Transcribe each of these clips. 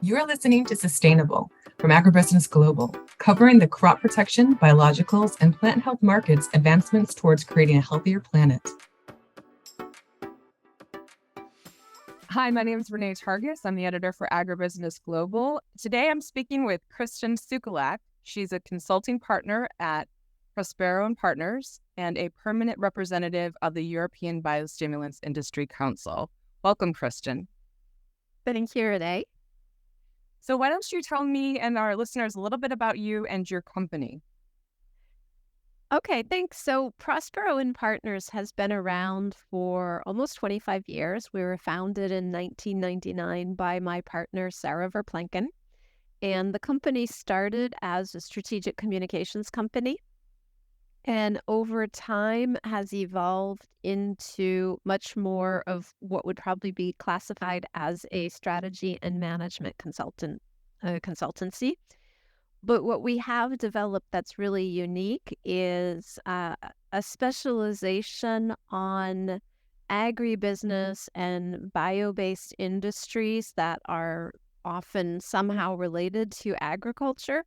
You are listening to Sustainable from Agribusiness Global, covering the crop protection, biologicals, and plant health markets advancements towards creating a healthier planet. Hi, my name is Renee Targus. I'm the editor for Agribusiness Global. Today I'm speaking with Kristen Sukalac. She's a consulting partner at Prospero Partners and a permanent representative of the European Biostimulants Industry Council. Welcome, Kristen. Thank you, Renee. So why don't you tell me and our listeners a little bit about you and your company? Okay, thanks. So Prospero Partners has been around for almost 25 years. We were founded in 1999 by my partner, Sarah Verplanken. And the company started as a strategic communications company and over time has evolved into much more of what would probably be classified as a strategy and management consultancy. But what we have developed that's really unique is a specialization on agribusiness and bio-based industries that are often somehow related to agriculture.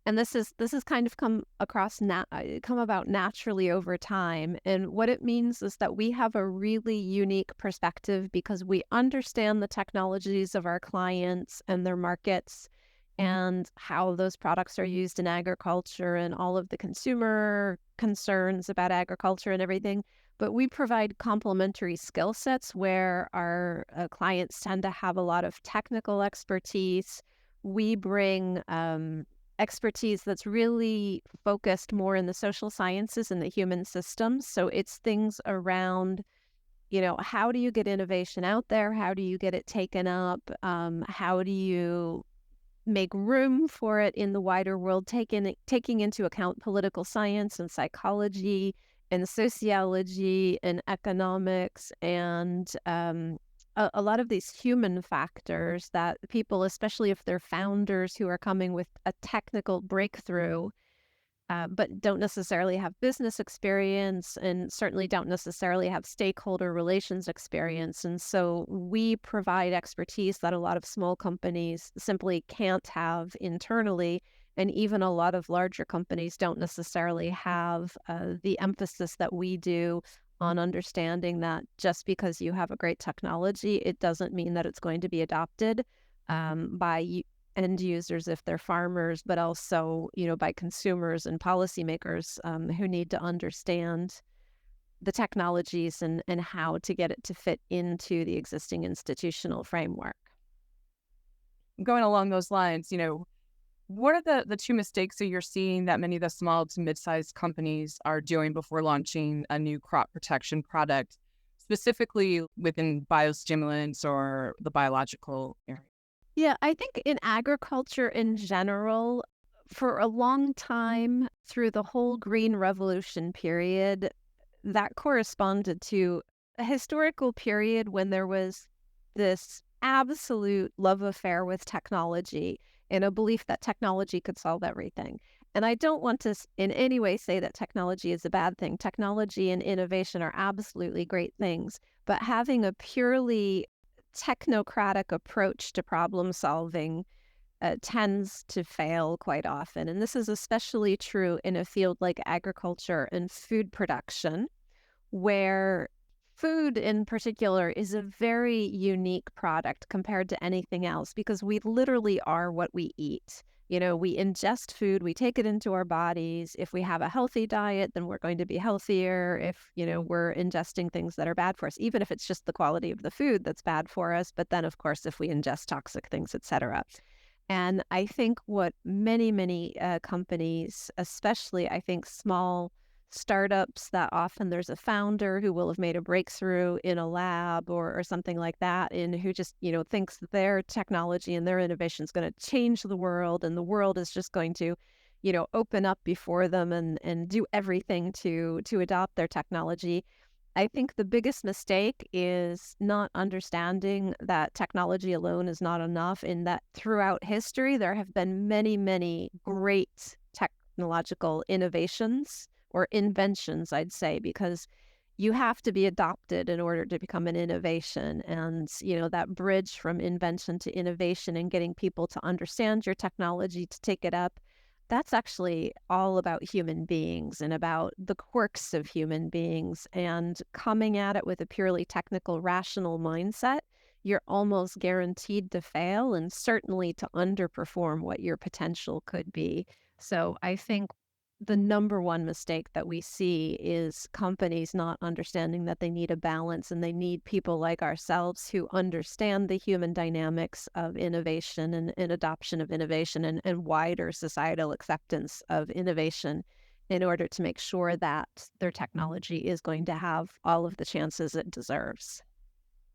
And this is kind of come about naturally over time. And what it means is that we have a really unique perspective because we understand the technologies of our clients and their markets and how those products are used in agriculture and all of the consumer concerns about agriculture and everything. But we provide complementary skill sets where our clients tend to have a lot of technical expertise. We bring expertise that's really focused more in the social sciences and the human systems. So it's things around, how do you get innovation out there? How do you get it taken up? How do you make room for it in the wider world, taking into account political science and psychology and sociology and economics and a lot of these human factors that people, especially if they're founders who are coming with a technical breakthrough, but don't necessarily have business experience and certainly don't necessarily have stakeholder relations experience. And so we provide expertise that a lot of small companies simply can't have internally. And even a lot of larger companies don't necessarily have the emphasis that we do on understanding that just because you have a great technology, it doesn't mean that it's going to be adopted by end users if they're farmers, but also, by consumers and policymakers who need to understand the technologies and how to get it to fit into the existing institutional framework. Going along those lines, what are the two mistakes that you're seeing that many of the small to mid-sized companies are doing before launching a new crop protection product, specifically within biostimulants or the biological area? Yeah, I think in agriculture in general, for a long time through the whole Green Revolution period, that corresponded to a historical period when there was this absolute love affair with technology and a belief that technology could solve everything. And I don't want to in any way say that technology is a bad thing. Technology and innovation are absolutely great things, but having a purely technocratic approach to problem solving tends to fail quite often. And this is especially true in a field like agriculture and food production, where food in particular is a very unique product compared to anything else because we literally are what we eat. We ingest food, we take it into our bodies. If we have a healthy diet, then we're going to be healthier. If, we're ingesting things that are bad for us, even if it's just the quality of the food that's bad for us. But then, of course, if we ingest toxic things, etc. And I think what many companies, especially I think small startups that often there's a founder who will have made a breakthrough in a lab or something like that, and who just, thinks that their technology and their innovation is going to change the world and the world is just going to, open up before them and do everything to adopt their technology. I think the biggest mistake is not understanding that technology alone is not enough, in that throughout history, there have been many great technological innovations or inventions, I'd say, because you have to be adopted in order to become an innovation. And, that bridge from invention to innovation and getting people to understand your technology, to take it up, that's actually all about human beings and about the quirks of human beings. And coming at it with a purely technical, rational mindset, you're almost guaranteed to fail and certainly to underperform what your potential could be. So I think the number one mistake that we see is companies not understanding that they need a balance, and they need people like ourselves who understand the human dynamics of innovation and adoption of innovation, and wider societal acceptance of innovation, in order to make sure that their technology is going to have all of the chances it deserves.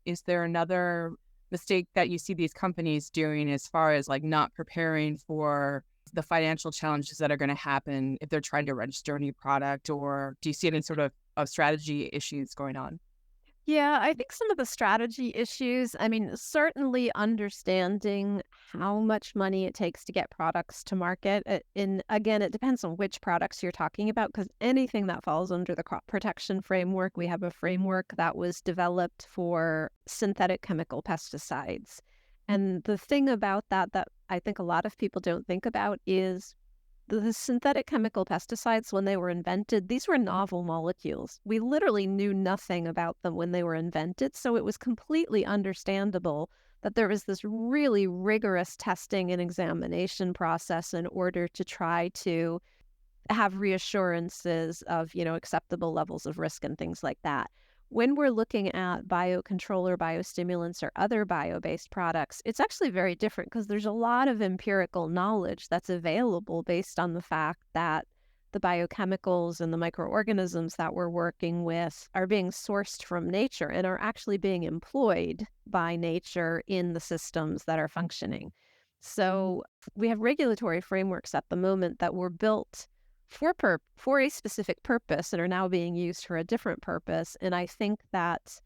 Is there another mistake that you see these companies doing as far as like not preparing for the financial challenges that are going to happen if they're trying to register a new product? Or do you see any sort of strategy issues going on? Yeah, I think some of the strategy issues, I mean, certainly understanding how much money it takes to get products to market. And again, it depends on which products you're talking about, because anything that falls under the crop protection framework, we have a framework that was developed for synthetic chemical pesticides. And the thing about that I think a lot of people don't think about is the synthetic chemical pesticides, when they were invented, these were novel molecules. We literally knew nothing about them when they were invented, so it was completely understandable that there was this really rigorous testing and examination process in order to try to have reassurances of, acceptable levels of risk and things like that. When we're looking at biocontrol or biostimulants or other bio-based products, it's actually very different, because there's a lot of empirical knowledge that's available based on the fact that the biochemicals and the microorganisms that we're working with are being sourced from nature and are actually being employed by nature in the systems that are functioning. So we have regulatory frameworks at the moment that were built for a specific purpose and are now being used for a different purpose. And I think that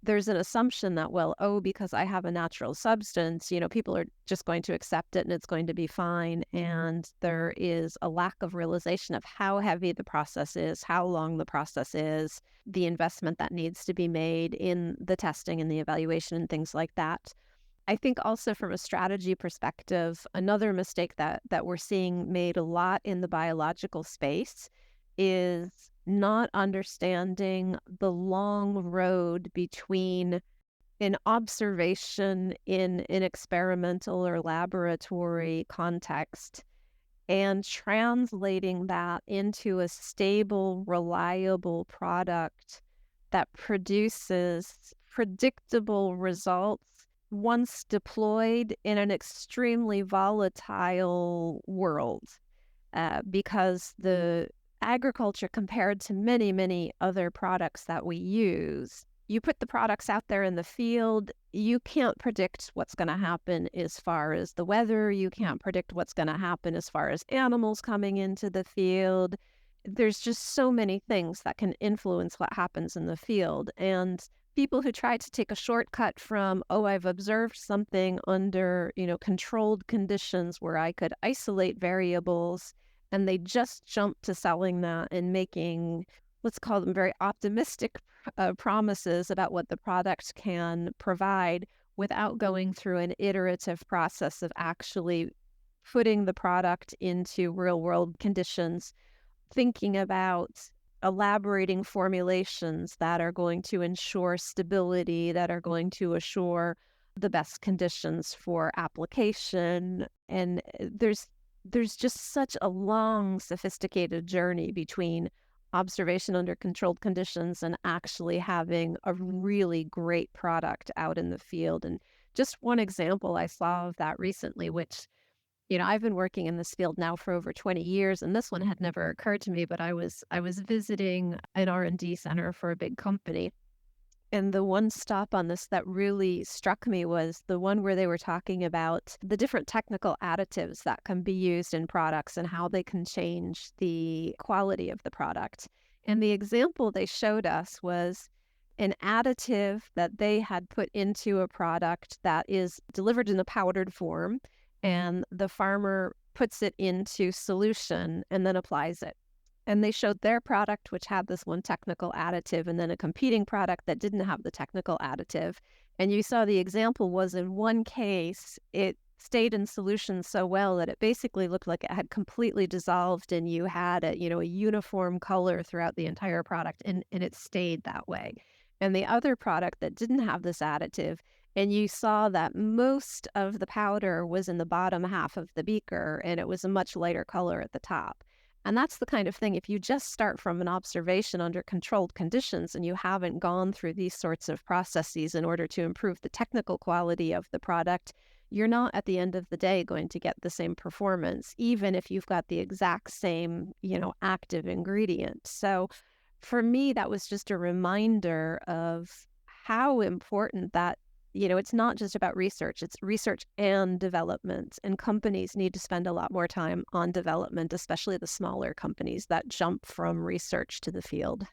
there's an assumption that, well, because I have a natural substance, people are just going to accept it and it's going to be fine. And there is a lack of realization of how heavy the process is, how long the process is, the investment that needs to be made in the testing and the evaluation and things like that. I think also from a strategy perspective, another mistake that we're seeing made a lot in the biological space is not understanding the long road between an observation in an experimental or laboratory context and translating that into a stable, reliable product that produces predictable results once deployed in an extremely volatile world. Because the agriculture, compared to many, many other products that we use, you put the products out there in the field, you can't predict what's going to happen as far as the weather. You can't predict what's going to happen as far as animals coming into the field. There's just so many things that can influence what happens in the field. And people who try to take a shortcut from, I've observed something under, controlled conditions where I could isolate variables, and they just jump to selling that and making, let's call them very optimistic promises about what the product can provide, without going through an iterative process of actually putting the product into real world conditions, thinking about elaborating formulations that are going to ensure stability, that are going to assure the best conditions for application. And there's just such a long, sophisticated journey between observation under controlled conditions and actually having a really great product out in the field. And just one example I saw of that recently, which, I've been working in this field now for over 20 years, and this one had never occurred to me, but I was visiting an R&D center for a big company. And the one stop on this that really struck me was the one where they were talking about the different technical additives that can be used in products and how they can change the quality of the product. And the example they showed us was an additive that they had put into a product that is delivered in a powdered form, and the farmer puts it into solution and then applies it. And they showed their product, which had this one technical additive, and then a competing product that didn't have the technical additive. And you saw the example was in one case, it stayed in solution so well that it basically looked like it had completely dissolved, and you had a uniform color throughout the entire product, and it stayed that way. And the other product that didn't have this additive, and you saw that most of the powder was in the bottom half of the beaker, and it was a much lighter color at the top. And that's the kind of thing, if you just start from an observation under controlled conditions and you haven't gone through these sorts of processes in order to improve the technical quality of the product, you're not at the end of the day going to get the same performance, even if you've got the exact same, active ingredient. So for me, that was just a reminder of how important that it's not just about research, it's research and development. And companies need to spend a lot more time on development, especially the smaller companies that jump from research to the field.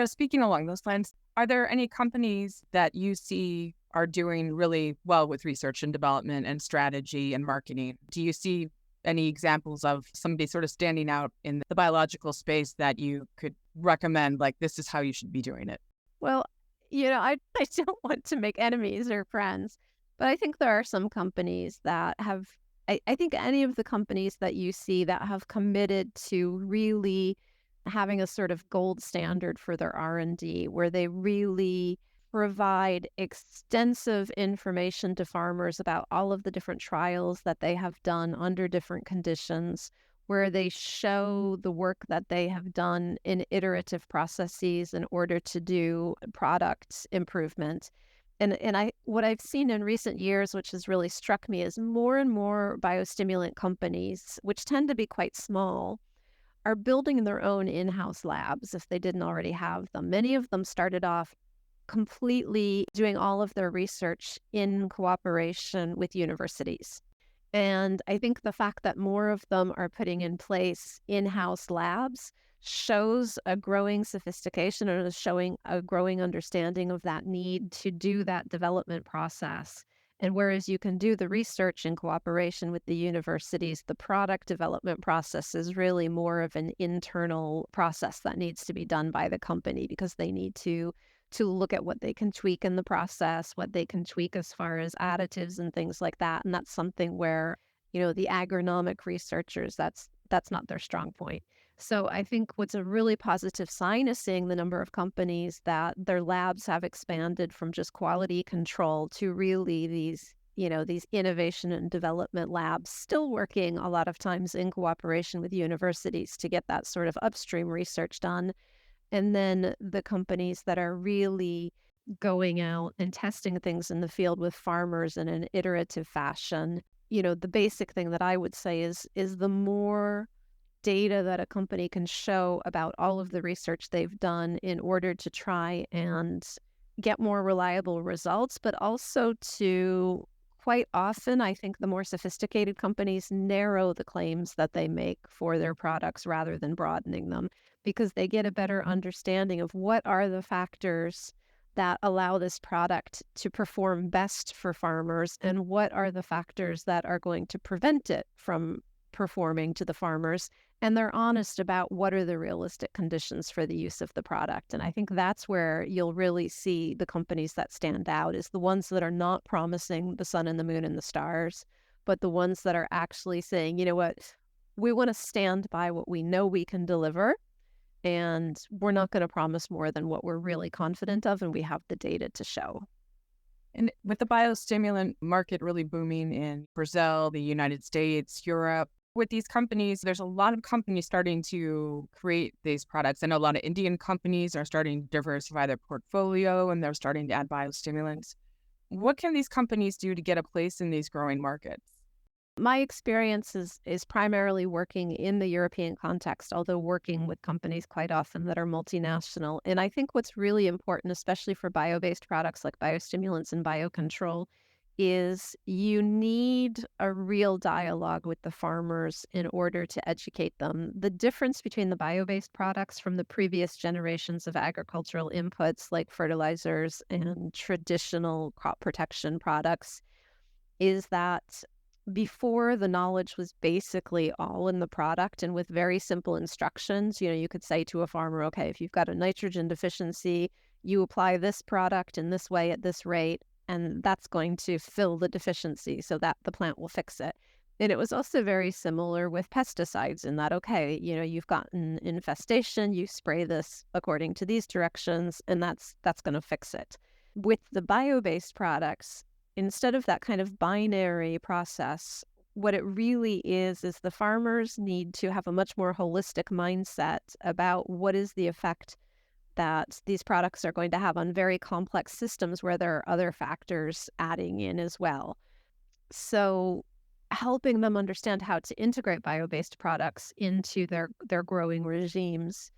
Speaking along those lines, are there any companies that you see are doing really well with research and development and strategy and marketing? Do you see any examples of somebody sort of standing out in the biological space that you could recommend, like, this is how you should be doing it? Well, I don't want to make enemies or friends, but I think there are some companies that have, I think any of the companies that you see that have committed to really having a sort of gold standard for their R&D, where they really provide extensive information to farmers about all of the different trials that they have done under different conditions, where they show the work that they have done in iterative processes in order to do product improvement. And what I've seen in recent years, which has really struck me, is more and more biostimulant companies, which tend to be quite small, are building their own in-house labs if they didn't already have them. Many of them started off completely doing all of their research in cooperation with universities. And I think the fact that more of them are putting in place in-house labs shows a growing sophistication and is showing a growing understanding of that need to do that development process. And whereas you can do the research in cooperation with the universities, the product development process is really more of an internal process that needs to be done by the company, because they need to look at what they can tweak in the process, what they can tweak as far as additives and things like that. And that's something where, the agronomic researchers, that's not their strong point. So I think what's a really positive sign is seeing the number of companies that their labs have expanded from just quality control to really these innovation and development labs, still working a lot of times in cooperation with universities to get that sort of upstream research done. And then the companies that are really going out and testing things in the field with farmers in an iterative fashion. The basic thing that I would say is the more data that a company can show about all of the research they've done in order to try and get more reliable results, but also to, quite often, I think the more sophisticated companies narrow the claims that they make for their products rather than broadening them, because they get a better understanding of what are the factors that allow this product to perform best for farmers and what are the factors that are going to prevent it from performing to the farmers. And they're honest about what are the realistic conditions for the use of the product. And I think that's where you'll really see the companies that stand out, is the ones that are not promising the sun and the moon and the stars, but the ones that are actually saying, you know what, we want to stand by what we know we can deliver, and we're not going to promise more than what we're really confident of, and we have the data to show. And with the biostimulant market really booming in Brazil, the United States, Europe, with these companies, there's a lot of companies starting to create these products. I know a lot of Indian companies are starting to diversify their portfolio, and they're starting to add biostimulants. What can these companies do to get a place in these growing markets? My experience is primarily working in the European context, although working with companies quite often that are multinational. And I think what's really important, especially for bio-based products like biostimulants and biocontrol, is you need a real dialogue with the farmers in order to educate them. The difference between the bio-based products from the previous generations of agricultural inputs like fertilizers and traditional crop protection products is that before, the knowledge was basically all in the product, and with very simple instructions, you could say to a farmer, okay, if you've got a nitrogen deficiency, you apply this product in this way at this rate, and that's going to fill the deficiency so that the plant will fix it. And it was also very similar with pesticides in that, okay, you've got an infestation, you spray this according to these directions, and that's going to fix it. With the bio-based products, instead of that kind of binary process, what it really is the farmers need to have a much more holistic mindset about what is the effect that these products are going to have on very complex systems where there are other factors adding in as well. So helping them understand how to integrate bio-based products into their growing regimes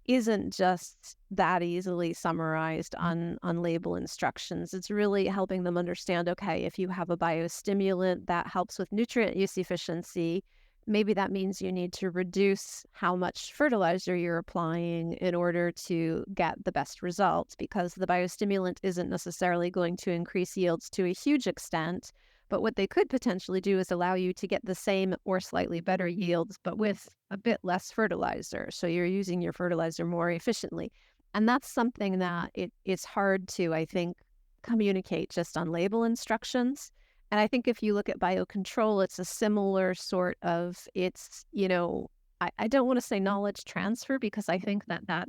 isn't just that easily summarized on label instructions. It's really helping them understand, okay, if you have a biostimulant that helps with nutrient use efficiency, maybe that means you need to reduce how much fertilizer you're applying in order to get the best results, because the biostimulant isn't necessarily going to increase yields to a huge extent. But what they could potentially do is allow you to get the same or slightly better yields, but with a bit less fertilizer. So you're using your fertilizer more efficiently. And that's something that it's hard to, I think, communicate just on label instructions. And I think if you look at biocontrol, it's a similar sort of, I don't want to say knowledge transfer, because I think that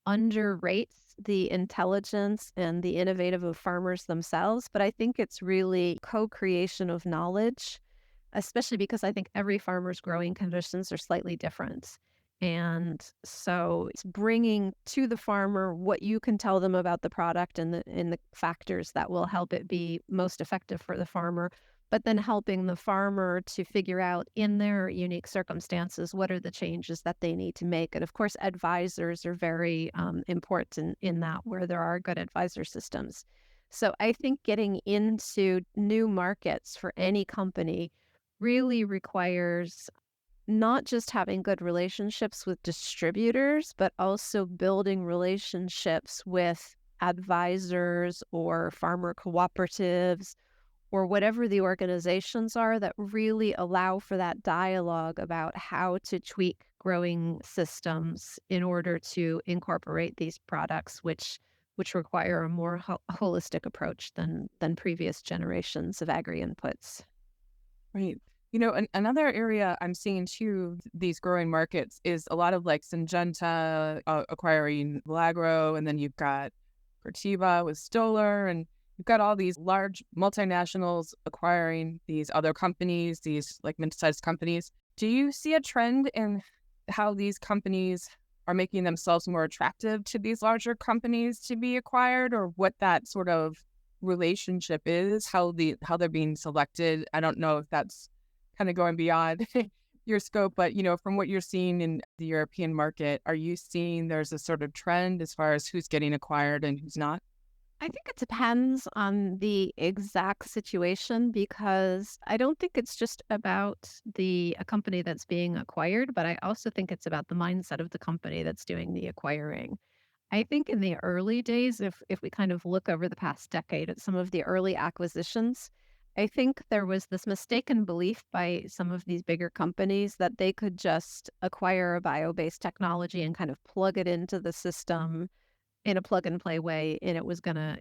underrates the intelligence and the innovative of farmers themselves, but I think it's really co-creation of knowledge, especially because I think every farmer's growing conditions are slightly different. And so it's bringing to the farmer what you can tell them about the product and the factors that will help it be most effective for the farmer, but then helping the farmer to figure out in their unique circumstances what are the changes that they need to make. And of course, advisors are very important in that, where there are good advisor systems. So I think getting into new markets for any company really requires not just having good relationships with distributors, but also building relationships with advisors or farmer cooperatives or whatever the organizations are that really allow for that dialogue about how to tweak growing systems in order to incorporate these products, which require a more holistic approach than previous generations of agri inputs. Right. Another area I'm seeing too, these growing markets, is a lot of like Syngenta acquiring Milagro, and then you've got Corteva with Stoller, and you've got all these large multinationals acquiring these other companies, these like mid-sized companies. Do you see a trend in how these companies are making themselves more attractive to these larger companies to be acquired, or what that sort of relationship is, how they're being selected? I don't know if that's kind of going beyond your scope, but from what you're seeing in the European market, are you seeing there's a sort of trend as far as who's getting acquired and who's not? I think it depends on the exact situation, because I don't think it's just about a company that's being acquired, but I also think it's about the mindset of the company that's doing the acquiring. I think in the early days, if we kind of look over the past decade at some of the early acquisitions, I think there was this mistaken belief by some of these bigger companies that they could just acquire a bio-based technology and kind of plug it into the system in a plug and play way, and it was gonna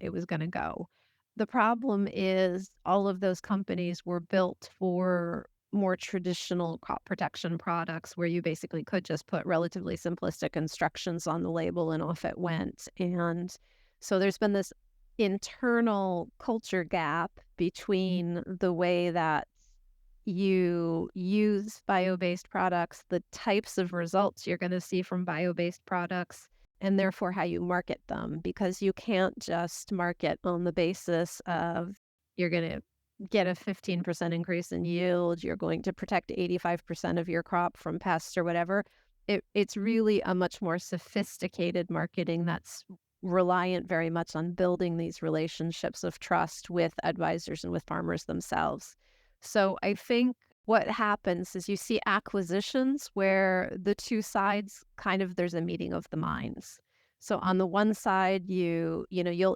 go. The problem is all of those companies were built for more traditional crop protection products, where you basically could just put relatively simplistic instructions on the label and off it went. And so there's been this internal culture gap between the way that you use bio-based products, the types of results you're going to see from bio-based products, and therefore how you market them, because you can't just market on the basis of you're going to get a 15% increase in yield, you're going to protect 85% of your crop from pests or whatever. It's really a much more sophisticated marketing that's reliant very much on building these relationships of trust with advisors and with farmers themselves. So I think what happens is you see acquisitions where the two sides there's a meeting of the minds. So on the one side, you'll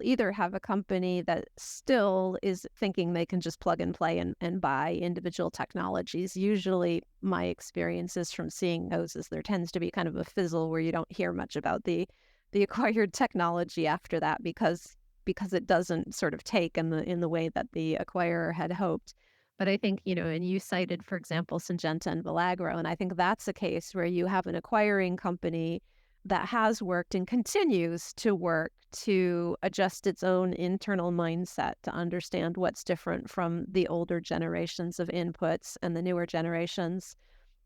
either have a company that still is thinking they can just plug and play and buy individual technologies. Usually my experiences from seeing those is there tends to be kind of a fizzle where you don't hear much about the acquired technology after that because it doesn't sort of take in the way that the acquirer had hoped. But I think, and you cited, for example, Syngenta and Valagro, and I think that's a case where you have an acquiring company that has worked and continues to work to adjust its own internal mindset to understand what's different from the older generations of inputs and the newer generations.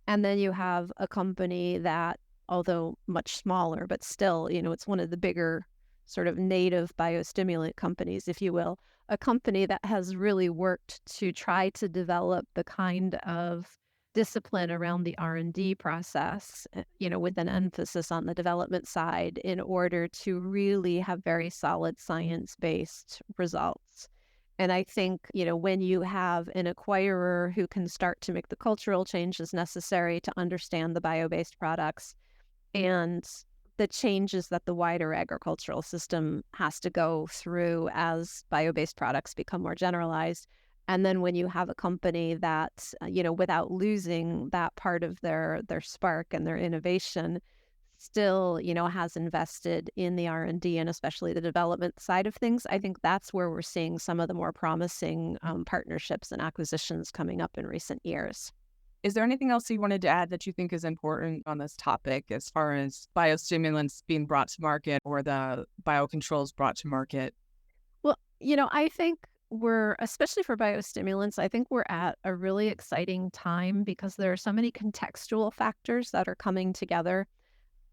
And then you have a company that, although much smaller, but still, it's one of the bigger sort of native biostimulant companies, if you will, a company that has really worked to try to develop the kind of discipline around the R&D process, with an emphasis on the development side in order to really have very solid science-based results. And I think, when you have an acquirer who can start to make the cultural changes necessary to understand the bio-based products and the changes that the wider agricultural system has to go through as bio-based products become more generalized. And then when you have a company that, without losing that part of their spark and their innovation, still, has invested in the R&D and especially the development side of things, I think that's where we're seeing some of the more promising partnerships and acquisitions coming up in recent years. Is there anything else you wanted to add that you think is important on this topic as far as biostimulants being brought to market or the biocontrols brought to market? Well, I think especially for biostimulants, I think we're at a really exciting time because there are so many contextual factors that are coming together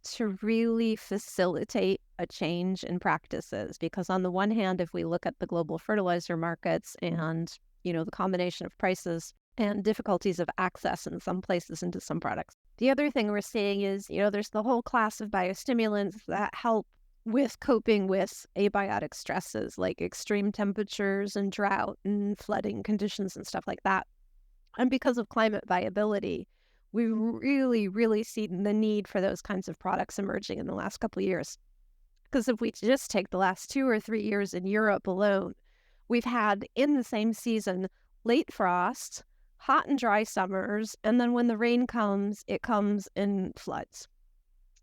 to really facilitate a change in practices. Because on the one hand, if we look at the global fertilizer markets and, the combination of prices and difficulties of access in some places into some products. The other thing we're seeing is, there's the whole class of biostimulants that help with coping with abiotic stresses like extreme temperatures and drought and flooding conditions and stuff like that. And because of climate viability, we really, really see the need for those kinds of products emerging in the last couple of years. Because if we just take the last 2 or 3 years in Europe alone, we've had in the same season late frost, hot and dry summers, and then when the rain comes, it comes in floods.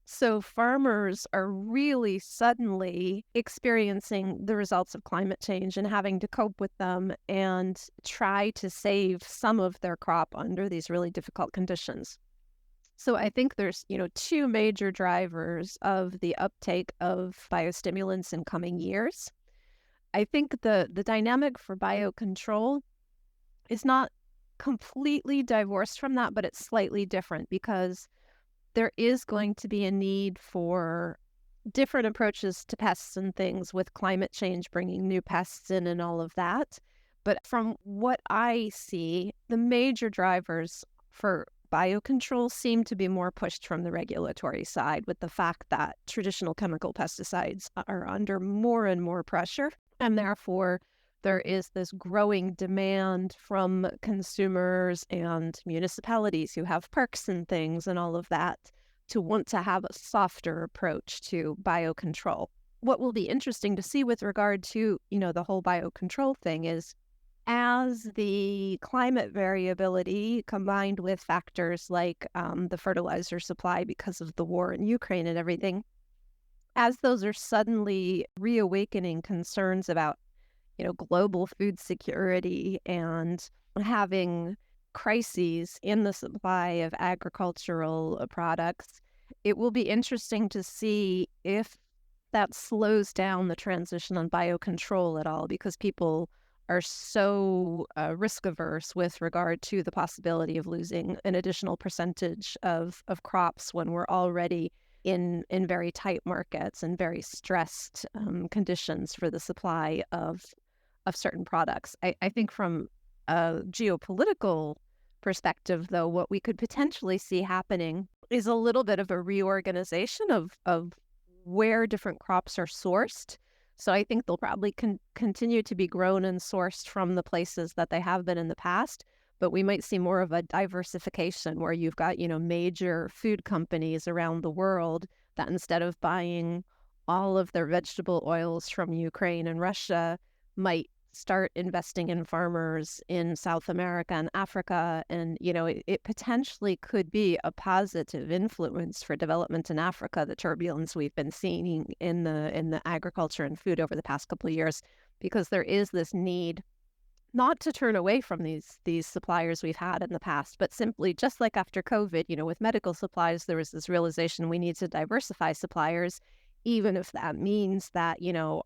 So farmers are really suddenly experiencing the results of climate change and having to cope with them and try to save some of their crop under these really difficult conditions. So I think there's, 2 major drivers of the uptake of biostimulants in coming years. I think the dynamic for biocontrol is not completely divorced from that, but it's slightly different because there is going to be a need for different approaches to pests and things with climate change bringing new pests in and all of that. But from what I see, the major drivers for biocontrol seem to be more pushed from the regulatory side, with the fact that traditional chemical pesticides are under more and more pressure, and therefore there is this growing demand from consumers and municipalities who have parks and things and all of that to want to have a softer approach to biocontrol. What will be interesting to see with regard to, the whole biocontrol thing is as the climate variability combined with factors like the fertilizer supply because of the war in Ukraine and everything, as those are suddenly reawakening concerns about global food security and having crises in the supply of agricultural products, it will be interesting to see if that slows down the transition on biocontrol at all, because people are so risk averse with regard to the possibility of losing an additional percentage of crops when we're already in very tight markets and very stressed conditions for the supply of certain products. I think from a geopolitical perspective, though, what we could potentially see happening is a little bit of a reorganization of where different crops are sourced. So I think they'll probably continue to be grown and sourced from the places that they have been in the past, but we might see more of a diversification where you've got, major food companies around the world that instead of buying all of their vegetable oils from Ukraine and Russia might start investing in farmers in South America and Africa. And, it potentially could be a positive influence for development in Africa, the turbulence we've been seeing in the agriculture and food over the past couple of years, because there is this need not to turn away from these suppliers we've had in the past, but simply just like after COVID, with medical supplies, there was this realization we need to diversify suppliers, even if that means that,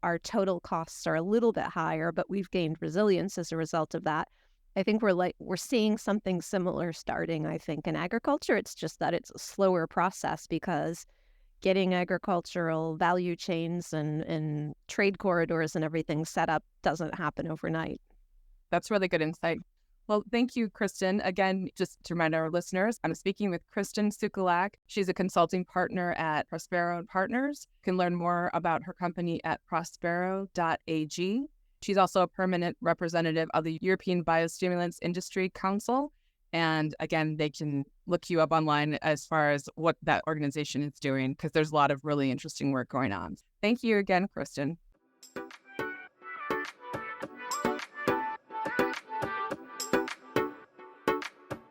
our total costs are a little bit higher, but we've gained resilience as a result of that. I think we're seeing something similar starting, I think, in agriculture. It's just that it's a slower process because getting agricultural value chains and trade corridors and everything set up doesn't happen overnight. That's really good insight. Well, thank you, Kristen. Again, just to remind our listeners, I'm speaking with Kristen Sukalac. She's a consulting partner at Prospero Partners. You can learn more about her company at prospero.ag. She's also a permanent representative of the European Biostimulants Industry Council. And again, they can look you up online as far as what that organization is doing, because there's a lot of really interesting work going on. Thank you again, Kristen.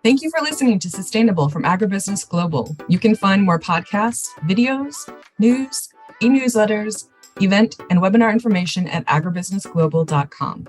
Thank you for listening to Sustainable from Agribusiness Global. You can find more podcasts, videos, news, e-newsletters, event, and webinar information at agribusinessglobal.com.